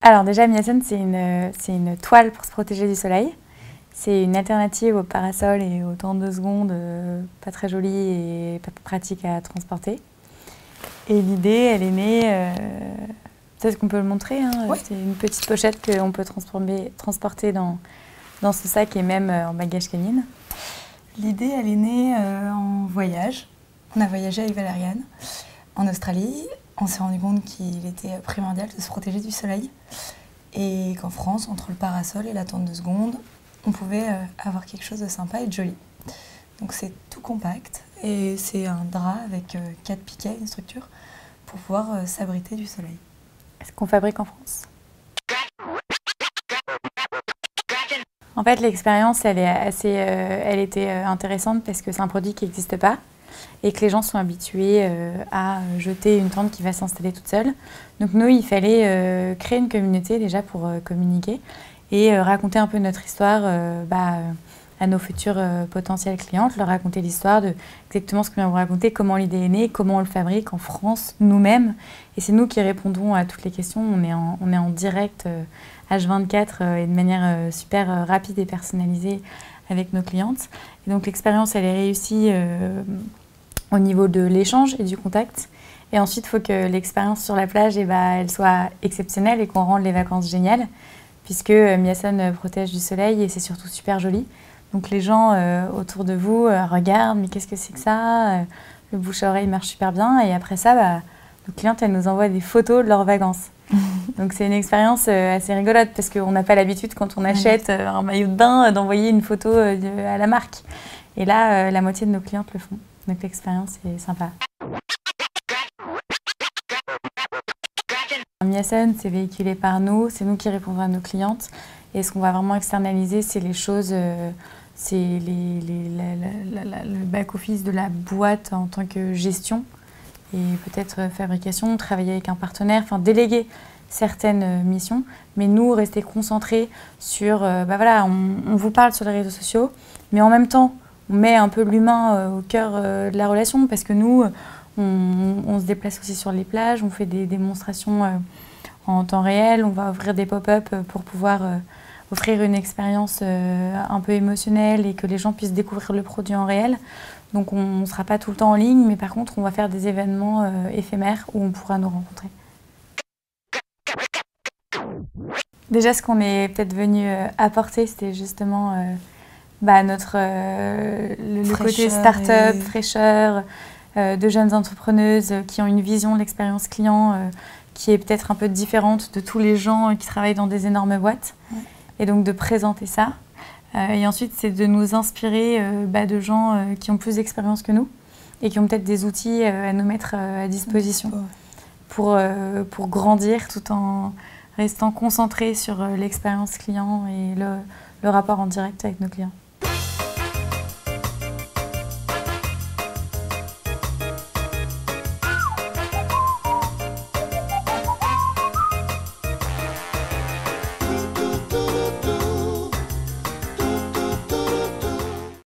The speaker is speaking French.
Alors déjà, Miasen, c'est une toile pour se protéger du soleil. C'est une alternative au parasol et au temps de 2 secondes, pas très jolie et pas pratique à transporter. Et l'idée, elle est née, peut-être qu'on peut le montrer, hein, oui. C'est une petite pochette qu'on peut transporter dans ce sac et même en bagage canine. L'idée, elle est née en voyage. On a voyagé avec Valériane en Australie. On s'est rendu compte qu'il était primordial de se protéger du soleil et qu'en France, entre le parasol et la tente de 2 secondes, on pouvait avoir quelque chose de sympa et de joli. Donc c'est tout compact et c'est un drap avec 4 piquets, une structure, pour pouvoir s'abriter du soleil. Est-ce qu'on fabrique en France? En fait, l'expérience, elle était intéressante parce que c'est un produit qui n'existe pas et que les gens sont habitués à jeter une tente qui va s'installer toute seule. Donc nous, il fallait créer une communauté déjà pour communiquer et raconter un peu notre histoire à nos futurs potentiels clientes, leur raconter l'histoire de exactement ce que vient vous raconter, comment l'idée est née, comment on le fabrique en France, nous-mêmes. Et c'est nous qui répondons à toutes les questions. On est en direct H24 et de manière super rapide et personnalisée avec nos clientes. Et donc l'expérience, elle est réussie au niveau de l'échange et du contact. Et ensuite, il faut que l'expérience sur la plage, elle soit exceptionnelle et qu'on rende les vacances géniales, puisque Miasen protège du soleil et c'est surtout super joli. Donc les gens autour de vous regardent, mais qu'est-ce que c'est que ça? Le bouche à oreille marche super bien. Et après ça, nos clientes, elles nous envoient des photos de leurs vacances. Donc c'est une expérience assez rigolote parce qu'on n'a pas l'habitude quand on achète un maillot de bain d'envoyer une photo à la marque. Et là, la moitié de nos clientes le font. Donc l'expérience est sympa. Miasen, c'est véhiculé par nous, c'est nous qui répondons à nos clientes. Et ce qu'on va vraiment externaliser, c'est les choses, c'est le back-office de la boîte en tant que gestion et peut-être fabrication, travailler avec un partenaire, enfin déléguer certaines missions, mais nous rester concentrés sur, on vous parle sur les réseaux sociaux, mais en même temps, on met un peu l'humain au cœur de la relation parce que nous, on se déplace aussi sur les plages, on fait des démonstrations en temps réel, on va ouvrir des pop-up pour pouvoir offrir une expérience un peu émotionnelle et que les gens puissent découvrir le produit en réel. Donc on ne sera pas tout le temps en ligne, mais par contre on va faire des événements éphémères où on pourra nous rencontrer. Déjà, ce qu'on est peut-être venu apporter, c'était justement le côté start-up, fraîcheur, de jeunes entrepreneuses qui ont une vision de l'expérience client qui est peut-être un peu différente de tous les gens qui travaillent dans des énormes boîtes. Ouais. Et donc de présenter ça. Et ensuite, c'est de nous inspirer de gens qui ont plus d'expérience que nous et qui ont peut-être des outils à nous mettre à disposition pour grandir tout en restant concentré sur l'expérience client et le rapport en direct avec nos clients.